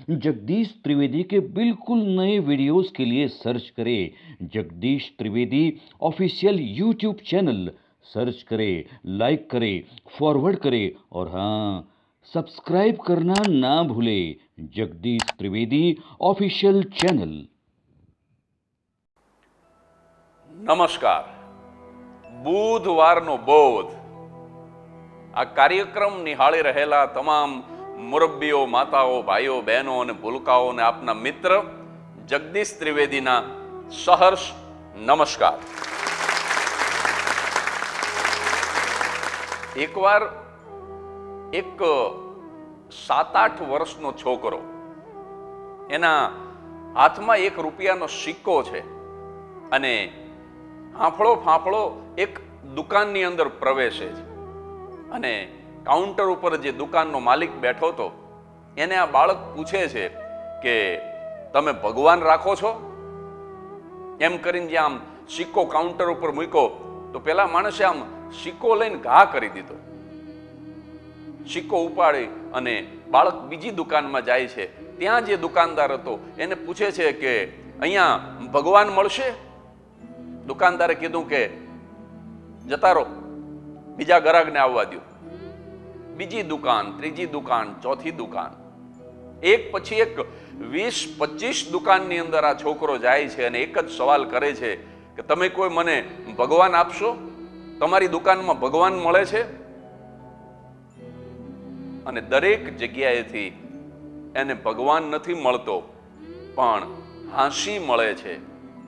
जगदीश त्रिवेदी के बिल्कुल नए वीडियोस के लिए सर्च करें Jagdish Trivedi official YouTube channel. Search करें, लाइक करें, फॉरवर्ड करें और हाँ, सब्सक्राइब करना ना भूलें। Jagdish Trivedi official channel. નમસ્કાર. બુધવારનો બોધ આ કાર્યક્રમ નિહાળી રહેલા તમામ મુરબ્બીઓ, માતાઓ, ભાઈઓ, બહેનો અને ભૂલકાઓને આપના મિત્ર જગદીશ ત્રિવેદીના સહર્ષ નમસ્કાર. એકવાર એક 7-8 વર્ષનો છોકરો, એના હાથમાં એક રૂપિયાનો સિક્કો છે અને હાંફળો ફાંફળો એક દુકાનની અંદર પ્રવેશે છે અને કાઉન્ટર ઉપર જે દુકાનનો માલિક બેઠો હતો એને આ બાળક પૂછે છે કે તમે ભગવાન રાખો છો? એમ કરીને જે આમ સિક્કો કાઉન્ટર ઉપર મૂક્યો તો પેલા માણસે આમ સિક્કો લઈને ઘા કરી દીધો. સિક્કો ઉપાડી અને બાળક બીજી દુકાનમાં જાય છે. ત્યાં જે દુકાનદાર હતો એને પૂછે છે કે અહીંયા ભગવાન મળશે? દુકાનદારે કીધું કે જતા રહો, બીજા ગ્રાહકને આવવા દો. બીજી દુકાન, ત્રીજી દુકાન, ચોથી દુકાન, એક પછી એક 20-25 દુકાનની અંદર આ છોકરો જાય છે અને એક જ સવાલ કરે છે કે તમે કોઈ મને ભગવાન આપશો? તમારી દુકાનમાં ભગવાન મળે છે? અને દરેક જગ્યાએથી એને ભગવાન નથી મળતો, પણ હાંસી મળે છે,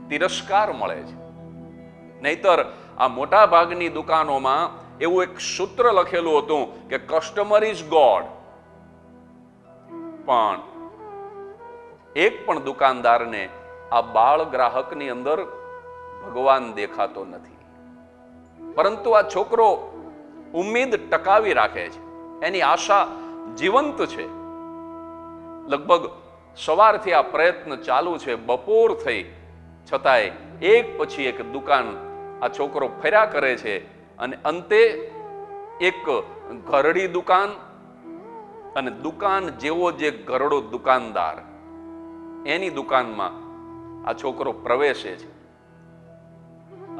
તિરસ્કાર મળે છે. નહીતર આ મોટા ભાગની દુકાનોમાં એવું એક સૂત્ર લખેલું હતું કે કસ્ટમર ઇઝ ગોડ, પણ એક પણ દુકાનદારને આ બાળ ગ્રાહકની અંદર ભગવાન દેખાતો નથી. પરંતુ આ છોકરો ઉમ્મીદ ટકાવી રાખે છે, એની આશા જીવંત છે. લગભગ સવારથી આ પ્રયત્ન ચાલુ છે, બપોર થઈ છતાંય એક પછી એક દુકાન આ છોકરો ફર્યા કરે છે અને અંતે એક ઘરડી દુકાન અને દુકાન જેવો જે ઘરડો દુકાનદાર, એની દુકાનમાં આ છોકરો પ્રવેશે છે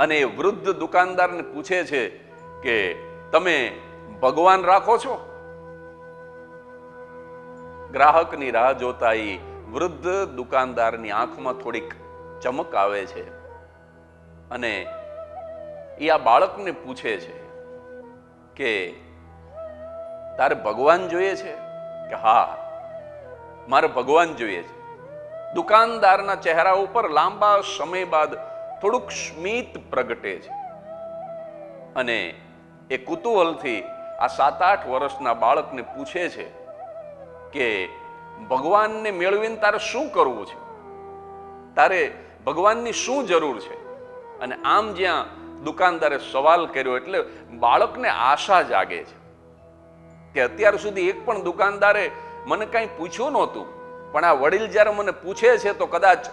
અને એ વૃદ્ધ દુકાનદારને પૂછે છે કે તમે ભગવાન રાખો છો? ગ્રાહકની રાહ જોતા એ વૃદ્ધ દુકાનદારની આંખમાં થોડીક ચમક આવે છે અને એ આ બાળકને પૂછે છે કે તારે ભગવાન જોઈએ છે? કે હા, મારે ભગવાન જોઈએ છે. દુકાનદારના ચહેરા ઉપર લાંબા સમય બાદ થોડુંક સ્મિત પ્રગટે છે અને એ કુતૂહલથી આ 7-8 વર્ષના બાળકને પૂછે છે કે ભગવાનને મેળવીને તારે શું કરવું છે? તારે ભગવાનની શું જરૂર છે? અને આમ જ્યાં દુકાનદારે સવાલ કર્યો એટલે બાળકને આશા જાગે છે કે અત્યાર સુધી એક પણ દુકાનદારે મને કંઈ પૂછ્યું નહોતું, પણ આ વડીલ જ્યારે મને પૂછે છે તો કદાચ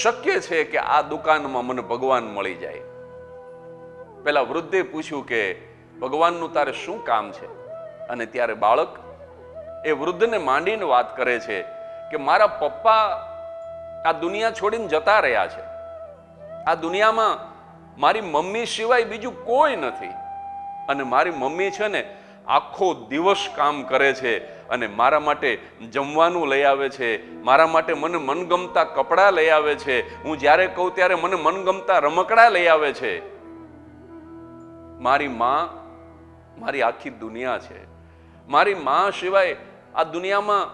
શક્ય છે કે આ દુકાનમાં મને ભગવાન મળી જાય. પેલા વૃદ્ધે પૂછ્યું કે ભગવાનનું તારે શું કામ છે? અને ત્યારે બાળક એ વૃદ્ધને માંડીને વાત કરે છે કે મારા પપ્પા આ દુનિયા છોડીને જતા રહ્યા છે. આ દુનિયામાં મારી મમ્મી સિવાય બીજું કોઈ નથી અને મારી મમ્મી છે ને આખો દિવસ કામ કરે છે અને મારા માટે જમવાનું લઈ આવે છે, મારા માટે મને મનગમતા કપડાં લઈ આવે છે, હું જ્યારે કહું ત્યારે મને મનગમતા રમકડા લઈ આવે છે. મારી માં મારી આખી દુનિયા છે. મારી માં સિવાય આ દુનિયામાં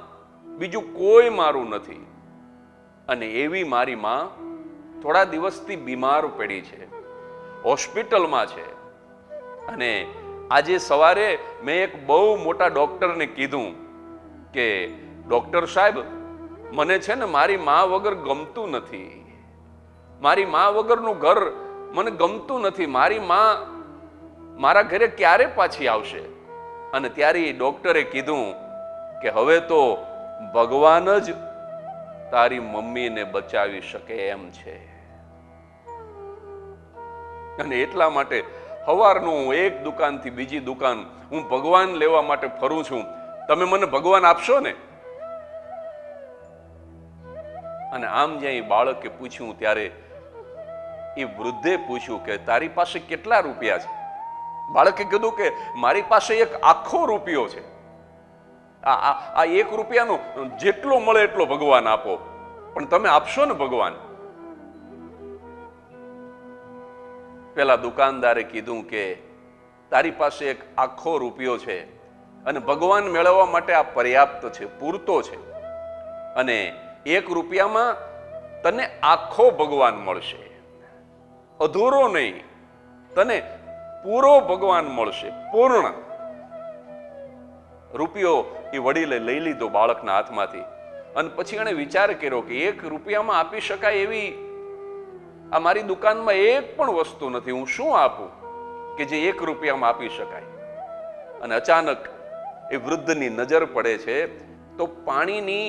બીજું કોઈ મારું નથી. અને એવી મારી માં થોડા દિવસથી બીમાર પડી છે, હોસ્પિટલમાં છે. અને આજે સવારે મેં એક બહુ મોટા ડોક્ટરને કીધું કે ડોક્ટર સાહેબ, મને છે ને મારી માં વગર ગમતું નથી, મારી માં વગરનું ઘર મને ગમતું નથી, મારી માં મારા ઘરે ક્યારે પાછી આવશે? અને ત્યારે ડોક્ટરે કીધું કે હવે તો ભગવાન જ તારી મમ્મીને બચાવી શકે એમ છે. અને એટલા માટે સવારનું એક દુકાનથી બીજી દુકાન હું ભગવાન લેવા માટે ફરું છું. તમે મને ભગવાન આપશો ને? અને આમ જ્યાં એ બાળકે પૂછ્યું ત્યારે એ વૃદ્ધે પૂછ્યું કે તારી પાસે કેટલા રૂપિયા છે? બાળકે કીધું કે મારી પાસે એક આખો રૂપિયો છે. આ 1 રૂપિયાનો જેટલો મળે એટલો ભગવાન આપો, પણ તમે આપશો ને ભગવાન? પેલા દુકાનદારે કીધું કે તારી પાસે એક આખો રૂપિયો છે અને ભગવાન મેળવવા માટે આ પર્યાપ્ત છે, પૂરતો છે, અને 1 રૂપિયામાં તને આખો ભગવાન મળશે, અધૂરો નહીં, તને પૂરો ભગવાન મળશે, પૂર્ણ. રૂપિયો એ વડીલે લઈ લીધો બાળકના હાથમાંથી અને પછી એણે વિચાર કર્યો કે 1 રૂપિયામાં આપી શકાય એવી આ મારી દુકાનમાં એક પણ વસ્તુ નથી, હું શું આપું કે જે 1 રૂપિયામાં આપી શકાય? અને અચાનક એ વૃદ્ધની નજર પડે છે તો પાણીની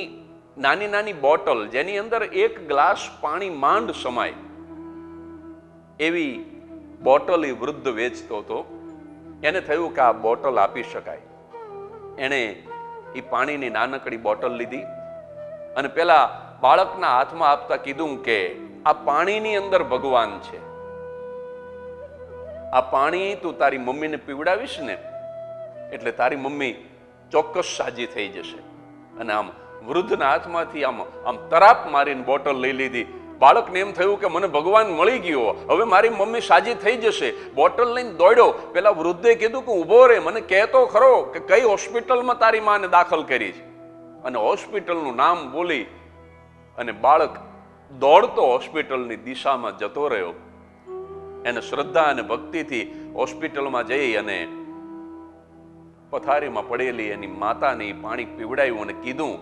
નાની નાની બોટલ, જેની અંદર 1 ગ્લાસ પાણી માંડ સમાય એવી બોટલ એ વૃદ્ધ વેચતો હતો. એને થયું કે આ બોટલ આપી શકાય. એણે એ પાણીની નાનકડી બોટલ લીધી અને પેલા બાળકના હાથમાં આપતા કીધું કે આ પાણીની અંદર ભગવાન છે, આ પાણી તું તારી મમ્મીને પીવડાવીશ ને એટલે તારી મમ્મી ચોક્કસ સાજી થઈ જશે. અને આમ વૃદ્ધના હાથમાંથી આમ તરાપ મારીને બોટલ લઈ લીધી. બાળકને એમ થયું કે મને ભગવાન મળી ગયો, હવે મારી મમ્મી સાજી થઈ જશે. બોટલ લઈને દોડ્યો. પેલા વૃદ્ધે કીધું કે ઉભો રે, મને કહેતો ખરો કે કઈ હોસ્પિટલમાં તારી માને દાખલ કરી છે. અને હોસ્પિટલનું નામ બોલી અને બાળક દોડતો હોસ્પિટલની દિશામાં જતો રહ્યો. એને શ્રદ્ધા અને ભક્તિથી હોસ્પિટલમાં જઈ અને પથારીમાં પડેલી એની માતાને પાણી પીવડાવ્યું અને કીધું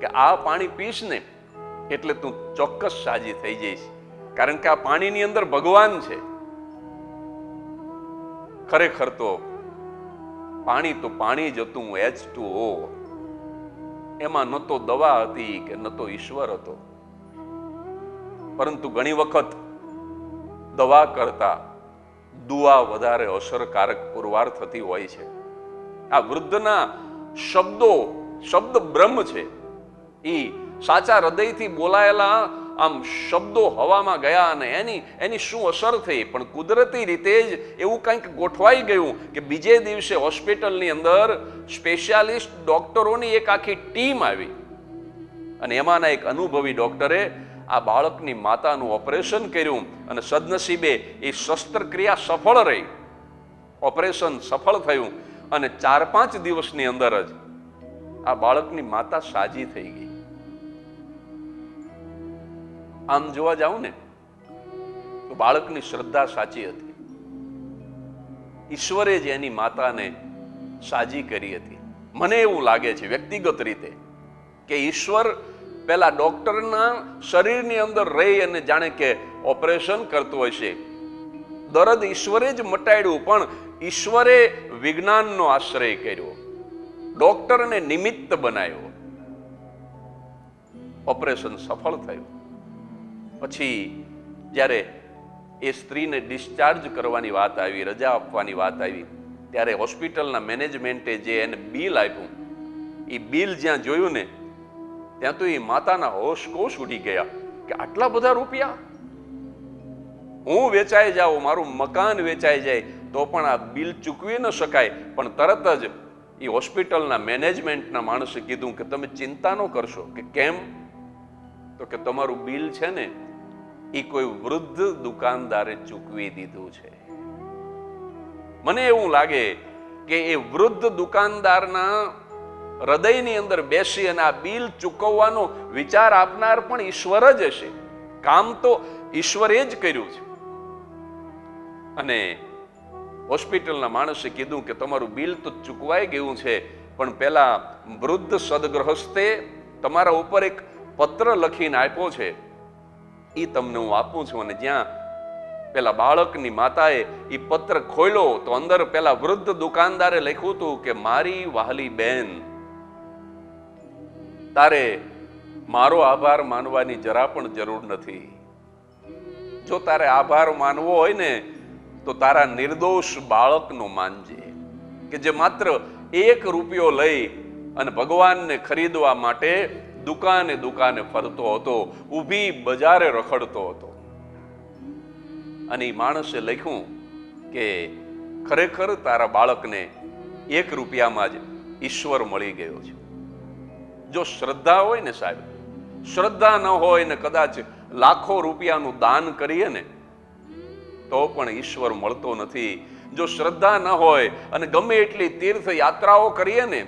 કે આ પાણી પીશ ને એટલે તું ચોક્કસ સાજી થઈ જઈશ, કારણ કે આ પાણીની અંદર ભગવાન છે. ખરેખર તો પાણી જ હતું, H2O. એમાં ન તો દવા હતી કે ન તો ઈશ્વર હતો. પરંતુ ઘણી વખત દવા કરતા દુઆ વધારે અસરકારક પુરવાર થતી હોય છે. આ વૃદ્ધના શબ્દ બ્રહ્મ છે. એ સાચા હૃદયથી બોલાયેલા આમ શબ્દો હવામાં ગયા અને એની શું અસર થઈ? પણ કુદરતી રીતે જ એવું કંઈક ગોઠવાઈ ગયું કે બીજે દિવસે હોસ્પિટલની અંદર સ્પેશિયાલિસ્ટ ડોક્ટરોની એક આખી ટીમ આવી અને એમાંના એક અનુભવી ડોક્ટરે આ બાળકની માતાનું ઓપરેશન કર્યું અને સદનસીબે એ શસ્ત્રક્રિયા સફળ રહી. ઓપરેશન સફળ થયું અને 4-5 દિવસની અંદર જ આ બાળકની માતા સાજી થઈ ગઈ. આમ જોવા જાઉં ને તો બાળકની શ્રદ્ધા સાચી હતી. ઈશ્વરે જ એની માતાને સાજી કરી હતી. મને એવું લાગે છે વ્યક્તિગત રીતે કે ઈશ્વર પેલા ડોક્ટરના શરીરની અંદર રહી અને જાણે કે ઓપરેશન કરતો હશે. દર્દ ઈશ્વરે જ મટાડ્યું, પણ ઈશ્વરે વિજ્ઞાનનો આશ્રય કર્યો, ડોક્ટરને નિમિત્ત બનાવ્યો. ઓપરેશન સફળ થયું. પછી જ્યારે એ સ્ત્રીને ડિસ્ચાર્જ કરવાની વાત આવી, રજા આપવાની વાત આવી, ત્યારે હોસ્પિટલના મેનેજમેન્ટે જે એને બિલ આપ્યું, એ બિલ જ્યાં જોયું ને ત્યાં તો એ માતાના હોશકોશ ઉડી ગયા કે આટલા બધા રૂપિયા! હું વેચાઈ જાઉં, મારું મકાન વેચાઈ જાય તો પણ આ બિલ ચૂકવી ન શકાય. પણ તરત જ એ હોસ્પિટલના મેનેજમેન્ટના માણસે કીધું કે તમે ચિંતા ન કરશો. કે કેમ? તો કે તમારું બિલ છે ને એ કોઈ વૃદ્ધ દુકાનદારે ચૂકવી દીધું છે. મને એવું લાગે કે એ વૃદ્ધ દુકાનદારના હૃદયની અંદર બેસી અને આ બિલ ચૂકવવાનો વિચાર આપનાર પણ ઈશ્વર જ હશે. કામ તો ઈશ્વરે જ કર્યું છે. અને હોસ્પિટલના માણસે કીધું કે તમારું બિલ તો ચૂકવાઈ ગયું છે, પણ પેલા વૃદ્ધ સદગ્રહસ્થે તમારા ઉપર એક પત્ર લખીને આપ્યો છે, એ તમને હું આપું છું. અને જ્યાં પેલા બાળકની માતાએ એ પત્ર ખોલ્યો તો અંદર પેલા વૃદ્ધ દુકાનદારે લખ્યું હતું કે મારી વહાલી બેન, તારે મારો આભાર માનવાની જરા પણ જરૂર નથી. જો તારે આભાર માનવો હોય ને તો તારા નિર્દોષ બાળકનો માનજે, કે જે માત્ર 1 રૂપિયો લઈ અને ભગવાનને ખરીદવા માટે દુકાને દુકાને ફરતો હતો, ઊભી બજારે રખડતો હતો. અને એ માણસે લખ્યું કે ખરેખર તારા બાળકને 1 રૂપિયામાં જ ઈશ્વર મળી ગયો છે. જો શ્રદ્ધા હોય ને સાહેબ, શ્રદ્ધા ન હોય ને કદાચ લાખો રૂપિયાનું દાન કરીએ ને તો પણ ઈશ્વર મળતો નથી. જો શ્રદ્ધા ન હોય અને ગમે એટલી તીર્થ યાત્રાઓ કરીએ ને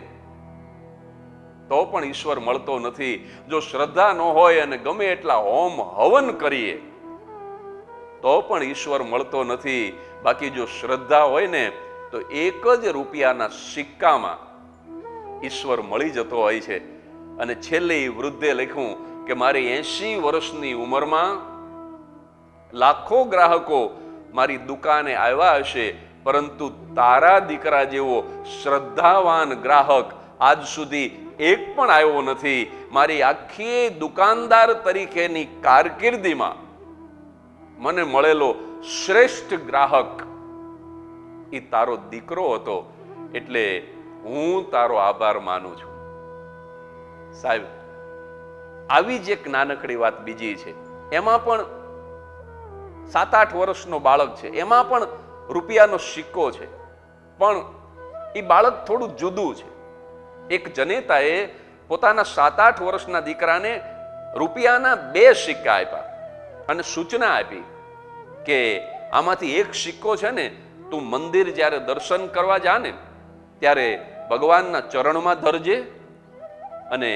તો પણ ઈશ્વર મળતો નથી. જો શ્રદ્ધા ન હોય અને ગમે એટલા હોમ હવન કરીએ તો પણ ઈશ્વર મળતો નથી. બાકી જો શ્રદ્ધા હોય ને તો 1 જ રૂપિયાના સિક્કામાં ઈશ્વર મળી જતો હોય છે. અને છેલ્લે વૃદ્ધે લખ્યું કે મારી 80 વર્ષની ઉંમરમાં લાખો ગ્રાહકો મારી દુકાને આવ્યા હશે, પરંતુ તારા દીકરા જેવો શ્રદ્ધાવાન ગ્રાહક આજ સુધી એક પણ આવ્યો નથી. મારી આખી દુકાનદાર તરીકેની કારકિર્દીમાં મને મળેલો શ્રેષ્ઠ ગ્રાહક એ તારો દીકરો હતો, એટલે હું તારો આભાર માનું છું. સાહેબ, આવી જ એક નાનકડી વાત બીજી છે. એમાં પણ 7-8 વર્ષનો બાળક છે, એમાં પણ રૂપિયાનો સિક્કો છે, પણ એ બાળક થોડું જુદું છે. એક જનેતાએ પોતાના 7-8 વર્ષના દીકરાને રૂપિયાના 2 સિક્કા આપ્યા અને સૂચના આપી કે આમાંથી એક સિક્કો છે ને તું મંદિર જ્યારે દર્શન કરવા જા ને ત્યારે ભગવાનના ચરણમાં ધરજે, અને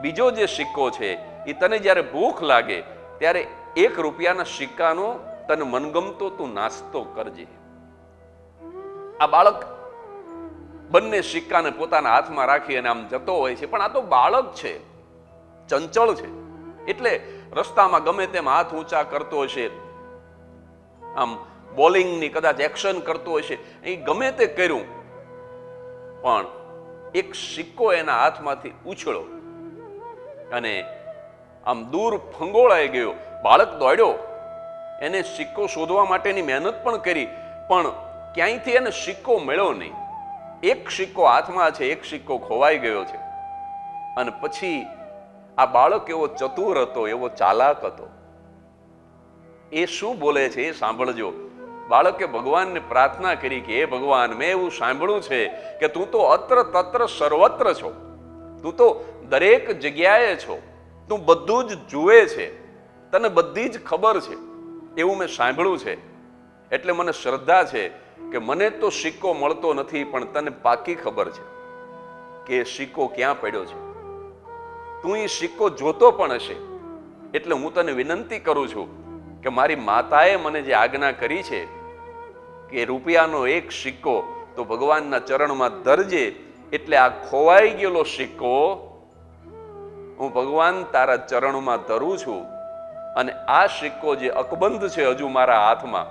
બીજો જે સિક્કો છે એ તને જ્યારે ભૂખ લાગે ત્યારે 1 રૂપિયાના સિક્કાનો તને મનગમતો તું નાસ્તો કરજે. આ બાળક બંને સિક્કાને પોતાના હાથમાં રાખી અને આમ જતો હોય છે. પણ આ તો બાળક છે, ચંચળ છે, એટલે રસ્તામાં ગમે તેમ હાથ ઊંચા કરતો હશે, આમ બોલિંગની કદાચ એક્શન કરતો હશે, એ ગમે તે કર્યું પણ એક સિક્કો એના હાથમાંથી ઉછળો અને આમ દૂર ફંગોળાઈ ગયો. બાળક દોડ્યો, એને સિક્કો શોધવા માટેની મહેનત પણ કરી, પણ ક્યાંયથી એને સિક્કો મળ્યો નહીં. એક સિક્કો હાથમાં છે, એક સિક્કો ખોવાઈ ગયો છે. અને પછી આ બાળક એવો ચતુર હતો, એવો ચાલાક હતો. એ શું બોલે છે એ સાંભળજો. બાળકે ભગવાનને પ્રાર્થના કરી કે હે ભગવાન, મેં એવું સાંભળ્યું છે કે તું તો અત્ર તત્ર સર્વત્ર છો, તું તો દરેક જગ્યાએ છો, તું બધું જ જુએ છે, તને બધી જ ખબર છે, એવું મેં સાંભળ્યું છે. એટલે મને શ્રદ્ધા છે કે મને તો સિક્કો મળતો નથી, પણ તને પાકી ખબર છે કે એ સિક્કો ક્યાં પડ્યો છે. તું એ સિક્કો જોતો પણ હશે. એટલે હું તને વિનંતી કરું છું કે મારી માતાએ મને જે આજ્ઞા કરી છે કે રૂપિયાનો 1 સિક્કો તો ભગવાનના ચરણમાં ધરજે, એટલે આ ખોવાઈ ગયેલો સિક્કો હું ભગવાન તારા ચરણમાં ધરું છું, અને આ સિક્કો જે અકબંધ છે હજુ મારા હાથમાં,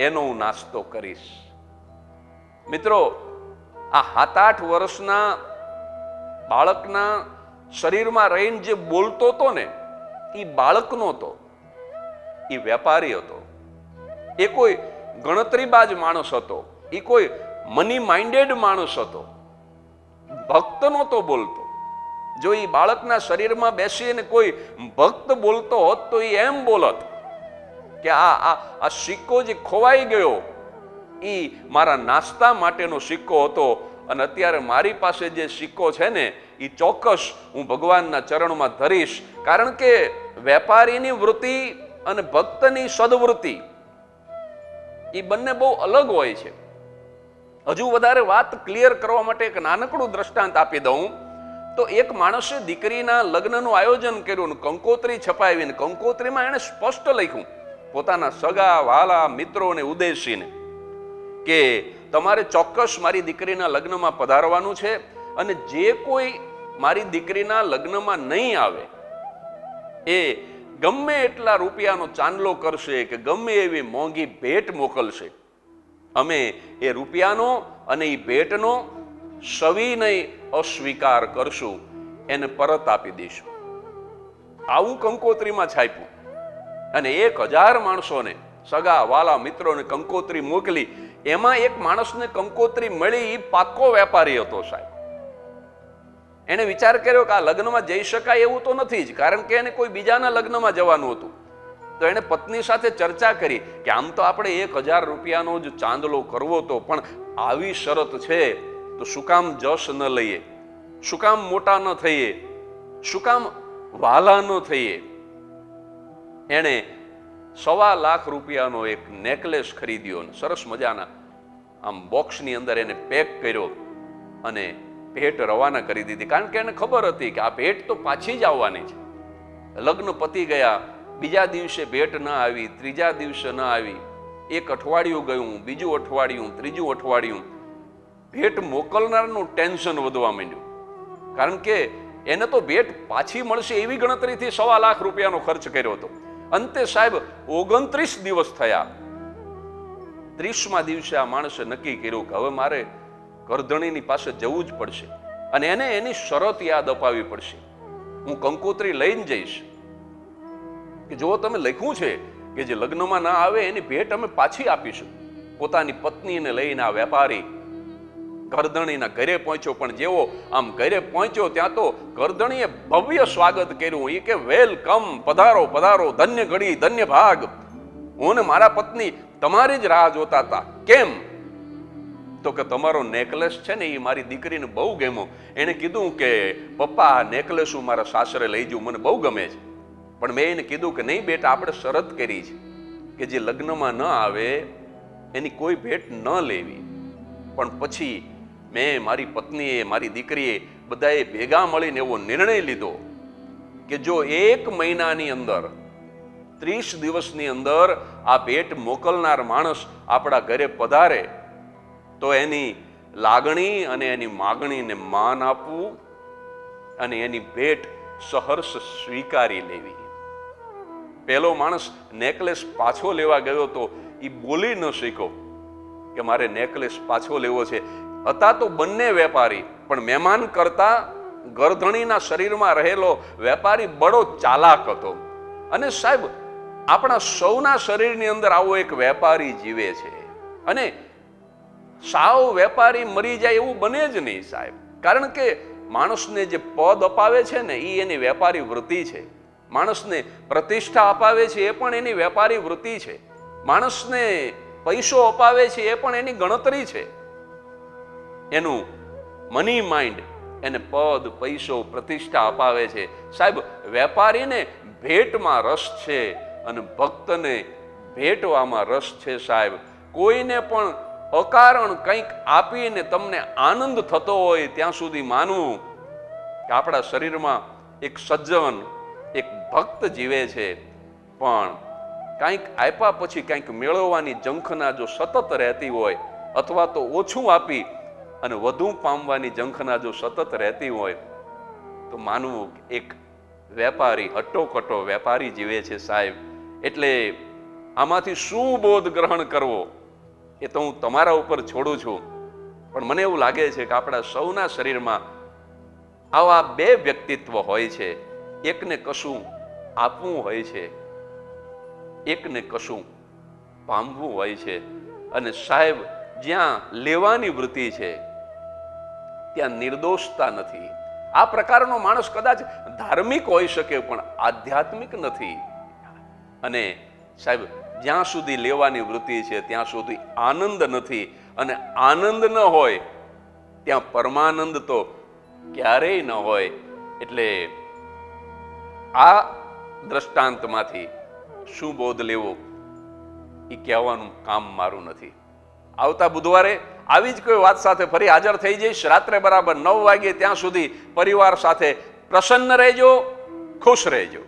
એનો હું નાસ્તો કરીશ. મિત્રો, આ 7-8 વર્ષના બાળકના શરીરમાં રહીને જે બોલતો હતો ને એ બાળક નહોતો, એ વેપારી હતો. એ કોઈ ગણતરીબાજ માણસ હતો, એ કોઈ મની માઇન્ડેડ માણસ હતો, ભક્ત નહોતો બોલતો. જો એ બાળકના શરીરમાં બેસીને કોઈ ભક્ત બોલતો હોત તો એ એમ બોલત કે આ સિક્કો જે ખોવાઈ ગયો એ મારા નાસ્તા માટેનો સિક્કો હતો, અને અત્યારે મારી પાસે જે સિક્કો છે ને એ ચોક્કસ હું ભગવાનના ચરણમાં ધરીશ. કારણ કે વેપારીની વૃત્તિ અને ભક્તની સદવૃત્તિ એ બંને બહુ અલગ હોય છે. હજુ વધારે વાત ક્લિયર કરવા માટે એક નાનકડું દ્રષ્ટાંત આપી દઉં તો એક માણસે દીકરીના લગ્નનું આયોજન કર્યું, કંકોત્રી છપાવીને કંકોત્રીમાં એણે સ્પષ્ટ લખ્યું પોતાના સગા વાલા મિત્રોને ઉદ્દેશીને કે તમારે ચોક્કસ મારી દીકરીના લગ્નમાં પધારવાનું છે, અને જે કોઈ મારી દીકરીના લગ્નમાં નહીં આવે એ ગમે એટલા રૂપિયાનો ચાંદલો કરશે કે ગમે એવી મોંઘી ભેટ મોકલશે, અમે એ રૂપિયાનો અને એ ભેટનો સવિનય અસ્વીકાર કરશું, એને પરત આપી દઈશું. આવું કંકોત્રીમાં છાપ્યું અને 1000 માણસોને સગા વાલા મિત્રોને કંકોત્રી મોકલી. એમાં એક માણસને કંકોત્રી મળી, એ પાક્કો વેપારી હતો સાહેબ. એણે વિચાર કર્યો કે આ લગ્નમાં જઈ શકાય એવું તો નથી જ, કારણ કે એને કોઈ બીજાના લગ્નમાં જવાનું હતું. તો એણે પત્ની સાથે ચર્ચા કરી કે આમ તો આપણે 1000 રૂપિયાનો જ ચાંદલો કરવો તો, પણ આવી શરત છે તો શું કામ જશ ન લઈએ, શું કામ મોટા ન થઈએ, શું કામ વાલા ન થઈએ. એણે 1.25 લાખ રૂપિયાનો એક નેકલેસ ખરીદ્યો, સરસ મજાના આમ બોક્સની અંદર એને પેક કર્યો અને ભેટ રવાના કરી દીધી. કારણ કે એને ખબર હતી કે આ ભેટ તો પાછી જ આવવાની છે. લગ્ન પતી ગયા, બીજા દિવસે ભેટ ન આવી, ત્રીજા દિવસે ન આવી, એક અઠવાડિયું ગયું, બીજું અઠવાડિયું, ત્રીજું અઠવાડિયું. ભેટ મોકલનારનું ટેન્શન વધવા માંડ્યું, કારણ કે એને તો ભેટ પાછી મળશે એવી ગણતરીથી 1.25 લાખ રૂપિયાનો ખર્ચ કર્યો હતો. અંતે સાહેબ 29 દિવસ થયા. 30મા દિવસે આ માણસે નક્કી કર્યું કે હવે મારે કરધણીની પાસે જવું જ પડશે અને એને એની શરત યાદ અપાવવી પડશે. હું કંકોત્રી લઈને જઈશ કે જો તમે લખ્યું છે કે જે લગ્નમાં ના આવે એની ભેટ અમે પાછી આપીશું. પોતાની પત્નીને લઈને આ વેપારી કરધણીના ઘરે પહોંચ્યો, પણ જેવો આમ ઘરે પહોંચ્યો ત્યાં તો કરધણીએ ભવ્ય સ્વાગત કર્યું. એ કે વેલકમ, પધારો પધારો, ધન્ય ઘડી, ધન્ય ભાગ. હું ને મારા પત્ની તમારી જ રાહ જોતા હતા. કેમ? તો કે તમારો નેકલેસ છે ને એ મારી દીકરીને બહુ ગમ્યો. એને કીધું કે પપ્પા આ નેકલેસ હું મારા સાસરે લઈ જઉં, મને બહુ ગમે છે. પણ મેં એને કીધું કે નહીં બેટા, આપણે શરત કરી છે કે જે લગ્નમાં ન આવે એની કોઈ ભેટ ન લેવી. પણ પછી મેં, મારી પત્નીએ, મારી દીકરીએ બધાએ ભેગા મળીને એવો નિર્ણય લીધો કે જો 1 મહિનાની અંદર, 30 દિવસની અંદર આ ભેટ મોકલનાર માણસ આપણા ઘરે પધારે તો એની લાગણી અને એની માગણીને માન આપવું અને એની ભેટ સહર્ષ સ્વીકારી લેવી. પહેલો માણસ નેકલેસ પાછો લેવા ગયો તો એ બોલી ન શક્યો કે મારે નેકલેસ પાછો લેવો છે. હતા તો બંને વેપારી, પણ મહેમાન કરતા ગરધણીના શરીરમાં રહેલો વેપારી બડો ચાલાક હતો. અને સાહેબ આપણા સૌના શરીરની અંદર આવો એક વેપારી જીવે છે અને સાવ વેપારી મરી જાય એવું બને જ નહીં સાહેબ. કારણ કે માણસને જે પદ અપાવે છે ને એ એની વેપારી વૃત્તિ છે. માણસને પ્રતિષ્ઠા અપાવે છે એ પણ એની વેપારી વૃત્તિ છે. માણસને પૈસો અપાવે છે એ પણ એની ગણતરી છે. એનું મની માઇન્ડ એને પદ, પૈસો, પ્રતિષ્ઠા અપાવે છે. સાહેબ વેપારીને ભેટમાં રસ છે અને ભક્તને ભેટવામાં રસ છે. સાહેબ કોઈને પણ અકારણ કંઈક આપીને તમને આનંદ થતો હોય ત્યાં સુધી માનવું કે આપણા શરીરમાં એક સજ્જન, એક ભક્ત જીવે છે. પણ કંઈક આપ્યા પછી કંઈક મેળવવાની ઝંખના જો સતત રહેતી હોય, અથવા તો ઓછું આપી અને વધુ પામવાની ઝંખના જો સતત રહેતી હોય, તો માનવું એક વેપારી, હટ્ટોકટ્ટો વેપારી જીવે છે સાહેબ. એટલે આમાંથી શું બોધ ગ્રહણ કરવો એ તો હું તમારા ઉપર છોડું છું. પણ મને એવું લાગે છે કે આપણા સૌના શરીરમાં આવા 2 વ્યક્તિત્વ હોય છે. એકને કશું આપવું હોય છે, એકને કશું પામવું હોય છે. અને સાહેબ જ્યાં લેવાની વૃત્તિ છે ત્યાં નિર્દોષતા નથી. આ પ્રકારનો માણસ કદાચ ધાર્મિક હોઈ શકે પણ આધ્યાત્મિક નથી. અને સાહેબ જ્યાં સુધી લેવાની વૃત્તિ છે ત્યાં સુધી આનંદ નથી, અને આનંદ ન હોય ત્યાં પરમાનંદ તો ક્યારેય ન હોય. એટલે આ દ્રષ્ટાંતમાંથી શું બોધ લેવો એ કહેવાનું કામ મારું નથી. આવતા બુધવારે આવી જ કોઈ વાત સાથે ફરી હાજર થઈ જઈશ. રાત્રે બરાબર 9 વાગે. ત્યાં સુધી પરિવાર સાથે પ્રસન્ન રહેજો, ખુશ રહેજો.